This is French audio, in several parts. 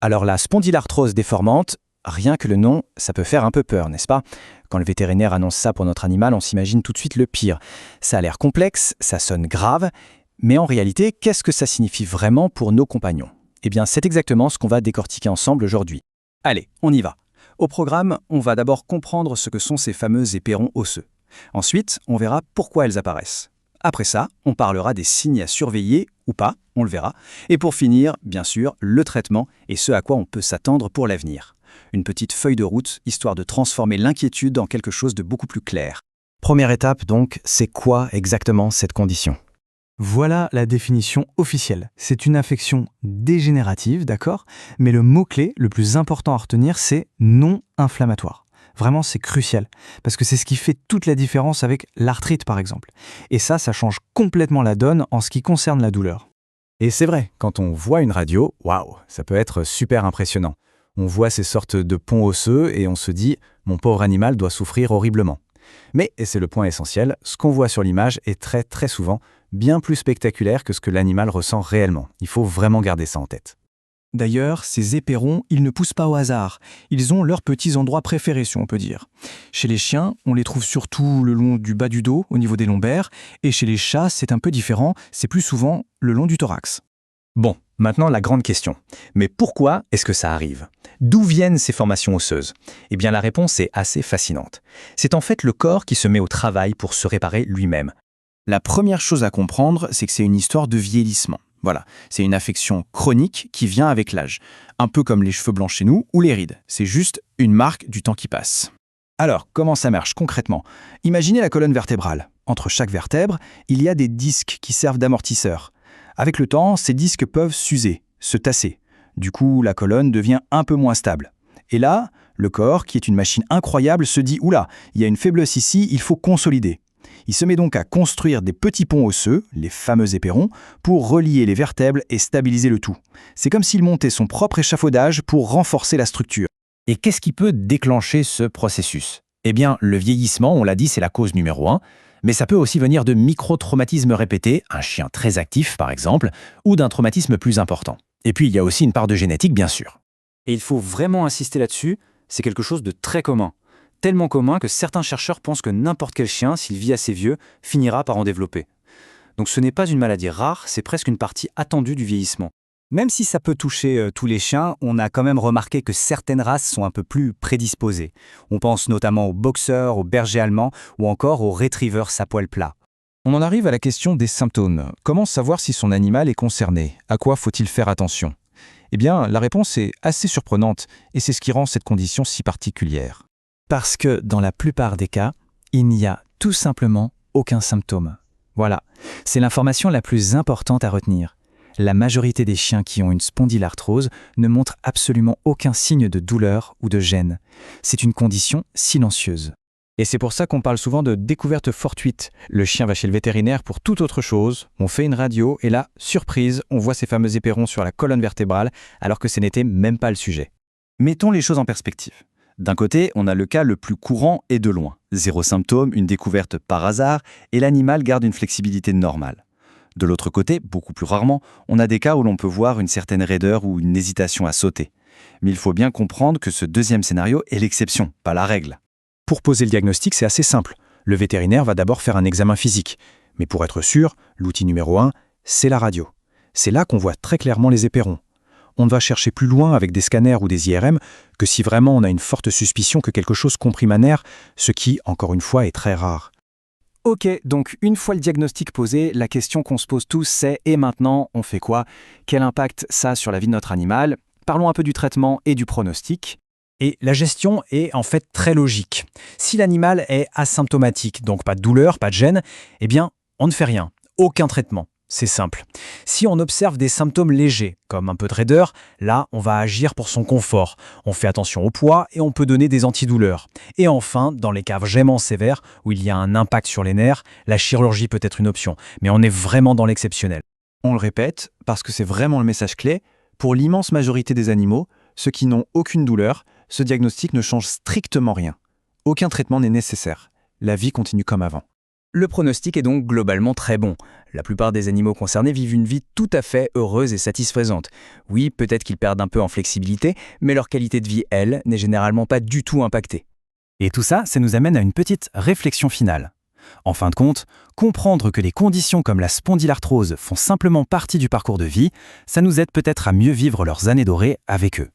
Alors la spondylarthrose déformante, rien que le nom, ça peut faire un peu peur, n'est-ce pas? Quand le vétérinaire annonce ça pour notre animal, on s'imagine tout de suite le pire. Ça a l'air complexe, ça sonne grave, mais en réalité, qu'est-ce que ça signifie vraiment pour nos compagnons? Eh bien, c'est exactement ce qu'on va décortiquer ensemble aujourd'hui. Allez, on y va. Au programme, on va d'abord comprendre ce que sont ces fameux éperons osseux. Ensuite, on verra pourquoi elles apparaissent. Après ça, on parlera des signes à surveiller ou pas, on le verra. Et pour finir, bien sûr, le traitement et ce à quoi on peut s'attendre pour l'avenir. Une petite feuille de route, histoire de transformer l'inquiétude en quelque chose de beaucoup plus clair. Première étape donc, c'est quoi exactement cette condition? Voilà la définition officielle. C'est une affection dégénérative, d'accord? Mais le mot-clé le plus important à retenir, c'est non inflammatoire. Vraiment, c'est crucial, parce que c'est ce qui fait toute la différence avec l'arthrite, par exemple. Et ça change complètement la donne en ce qui concerne la douleur. Et c'est vrai, quand on voit une radio, waouh, ça peut être super impressionnant. On voit ces sortes de ponts osseux et on se dit « mon pauvre animal doit souffrir horriblement ». Mais, et c'est le point essentiel, ce qu'on voit sur l'image est très souvent bien plus spectaculaire que ce que l'animal ressent réellement. Il faut vraiment garder ça en tête. D'ailleurs, ces éperons, ils ne poussent pas au hasard. Ils ont leurs petits endroits préférés, si on peut dire. Chez les chiens, on les trouve surtout le long du bas du dos, au niveau des lombaires, et chez les chats, c'est un peu différent, c'est plus souvent le long du thorax. Bon, maintenant la grande question. Mais pourquoi est-ce que ça arrive? D'où viennent ces formations osseuses? Eh bien la réponse est assez fascinante. C'est en fait le corps qui se met au travail pour se réparer lui-même. La première chose à comprendre, c'est que c'est une histoire de vieillissement. Voilà, c'est une affection chronique qui vient avec l'âge. Un peu comme les cheveux blancs chez nous ou les rides. C'est juste une marque du temps qui passe. Alors, comment ça marche concrètement? Imaginez la colonne vertébrale. Entre chaque vertèbre, il y a des disques qui servent d'amortisseurs. Avec le temps, ces disques peuvent s'user, se tasser. Du coup, la colonne devient un peu moins stable. Et là, le corps, qui est une machine incroyable, se dit « Oula, il y a une faiblesse ici, il faut consolider ». Il se met donc à construire des petits ponts osseux, les fameux éperons, pour relier les vertèbres et stabiliser le tout. C'est comme s'il montait son propre échafaudage pour renforcer la structure. Et qu'est-ce qui peut déclencher ce processus? Eh bien, le vieillissement, on l'a dit, c'est la cause numéro 1, mais ça peut aussi venir de micro-traumatismes répétés, un chien très actif par exemple, ou d'un traumatisme plus important. Et puis il y a aussi une part de génétique, bien sûr. Et il faut vraiment insister là-dessus, c'est quelque chose de très commun. Tellement commun que certains chercheurs pensent que n'importe quel chien, s'il vit assez vieux, finira par en développer. Donc ce n'est pas une maladie rare, c'est presque une partie attendue du vieillissement. Même si ça peut toucher tous les chiens, on a quand même remarqué que certaines races sont un peu plus prédisposées. On pense notamment aux boxers, aux bergers allemands ou encore aux retrievers à poil plat. On en arrive à la question des symptômes. Comment savoir si son animal est concerné? À quoi faut-il faire attention? Eh bien, la réponse est assez surprenante et c'est ce qui rend cette condition si particulière. Parce que dans la plupart des cas, il n'y a tout simplement aucun symptôme. Voilà, c'est l'information la plus importante à retenir. La majorité des chiens qui ont une spondylarthrose ne montrent absolument aucun signe de douleur ou de gêne. C'est une condition silencieuse. Et c'est pour ça qu'on parle souvent de découverte fortuite. Le chien va chez le vétérinaire pour toute autre chose, on fait une radio et là, surprise, on voit ces fameux éperons sur la colonne vertébrale alors que ce n'était même pas le sujet. Mettons les choses en perspective. D'un côté, on a le cas le plus courant et de loin. 0 symptôme, une découverte par hasard, et l'animal garde une flexibilité normale. De l'autre côté, beaucoup plus rarement, on a des cas où l'on peut voir une certaine raideur ou une hésitation à sauter. Mais il faut bien comprendre que ce deuxième scénario est l'exception, pas la règle. Pour poser le diagnostic, c'est assez simple. Le vétérinaire va d'abord faire un examen physique. Mais pour être sûr, l'outil numéro 1, c'est la radio. C'est là qu'on voit très clairement les éperons. On ne va chercher plus loin avec des scanners ou des IRM que si vraiment on a une forte suspicion que quelque chose comprime un nerf, ce qui, encore une fois, est très rare. Ok, donc une fois le diagnostic posé, la question qu'on se pose tous c'est « et maintenant, on fait quoi? Quel impact ça a sur la vie de notre animal ?» Parlons un peu du traitement et du pronostic. Et la gestion est en fait très logique. Si l'animal est asymptomatique, donc pas de douleur, pas de gêne, eh bien, on ne fait rien, aucun traitement. C'est simple. Si on observe des symptômes légers, comme un peu de raideur, là, on va agir pour son confort. On fait attention au poids et on peut donner des antidouleurs. Et enfin, dans les cas vraiment sévères, où il y a un impact sur les nerfs, la chirurgie peut être une option. Mais on est vraiment dans l'exceptionnel. On le répète, parce que c'est vraiment le message clé, pour l'immense majorité des animaux, ceux qui n'ont aucune douleur, ce diagnostic ne change strictement rien. Aucun traitement n'est nécessaire. La vie continue comme avant. Le pronostic est donc globalement très bon. La plupart des animaux concernés vivent une vie tout à fait heureuse et satisfaisante. Oui, peut-être qu'ils perdent un peu en flexibilité, mais leur qualité de vie, elle, n'est généralement pas du tout impactée. Et tout ça, ça nous amène à une petite réflexion finale. En fin de compte, comprendre que les conditions comme la spondylarthrose font simplement partie du parcours de vie, ça nous aide peut-être à mieux vivre leurs années dorées avec eux.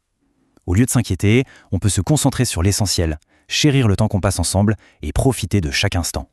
Au lieu de s'inquiéter, on peut se concentrer sur l'essentiel, chérir le temps qu'on passe ensemble et profiter de chaque instant.